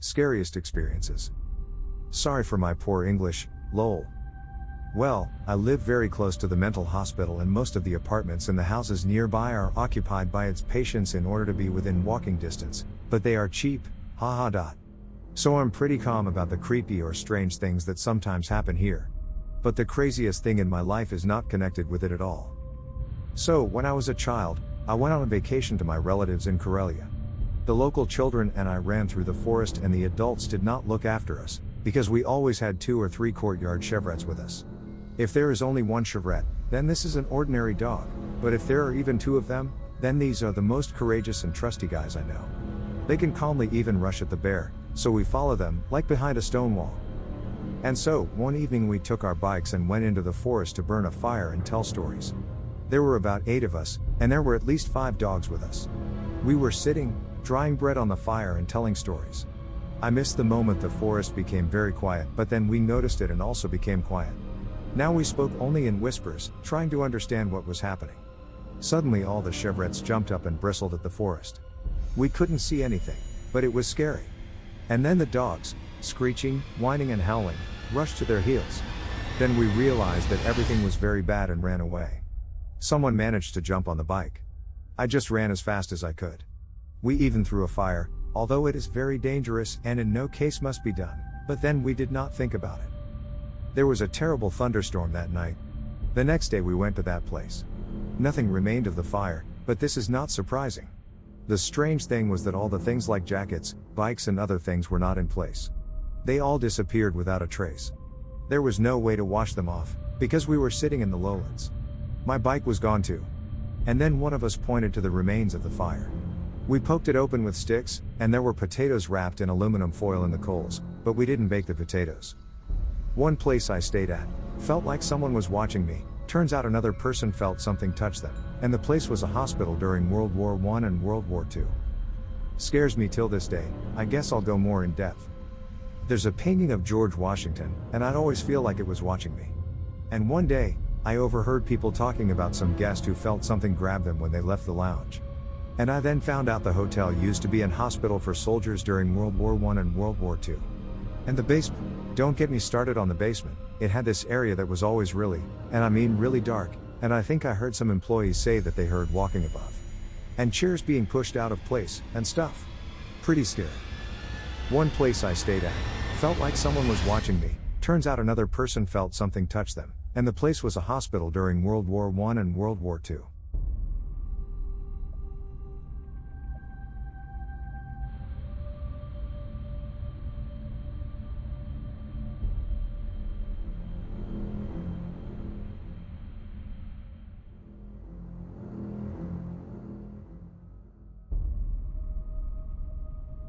Scariest experiences. Sorry for my poor English, lol. Well, I live very close to the mental hospital and most of the apartments and the houses nearby are occupied by its patients in order to be within walking distance, but they are cheap, haha dot. So I'm pretty calm about the creepy or strange things that sometimes happen here. But the craziest thing in my life is not connected with it at all. So, when I was a child, I went on a vacation to my relatives in Karelia. The local children and I ran through the forest and the adults did not look after us, because we always had 2 or 3 courtyard chevrets with us. If there is only one chevret, then this is an ordinary dog, but if there are even 2 of them, then these are the most courageous and trusty guys I know. They can calmly even rush at the bear, so we follow them, like behind a stone wall. And so, one evening we took our bikes and went into the forest to burn a fire and tell stories. There were about 8 of us, and there were at least 5 dogs with us. We were sitting, drying bread on the fire and telling stories. I missed the moment the forest became very quiet, but then we noticed it and also became quiet. Now we spoke only in whispers, trying to understand what was happening. Suddenly all the chevrets jumped up and bristled at the forest. We couldn't see anything, but it was scary. And then the dogs, screeching, whining and howling, rushed to their heels. Then we realized that everything was very bad and ran away. Someone managed to jump on the bike. I just ran as fast as I could. We even threw a fire, although it is very dangerous and in no case must be done, but then we did not think about it. There was a terrible thunderstorm that night. The next day we went to that place. Nothing remained of the fire, but this is not surprising. The strange thing was that all the things like jackets, bikes and other things were not in place. They all disappeared without a trace. There was no way to wash them off, because we were sitting in the lowlands. My bike was gone too. And then one of us pointed to the remains of the fire. We poked it open with sticks, and there were potatoes wrapped in aluminum foil in the coals, but we didn't bake the potatoes. One place I stayed at, felt like someone was watching me, turns out another person felt something touch them, and the place was a hospital during World War I and World War II. Scares me till this day, I guess I'll go more in depth. There's a painting of George Washington, and I'd always feel like it was watching me. And one day, I overheard people talking about some guest who felt something grab them when they left the lounge. And I then found out the hotel used to be an hospital for soldiers during World War I and World War II. And the basement. Don't get me started on the basement, it had this area that was always really, and I mean really dark, and I think I heard some employees say that they heard walking above. And chairs being pushed out of place, and stuff. Pretty scary. One place I stayed at, felt like someone was watching me, turns out another person felt something touch them, and the place was a hospital during World War I and World War II.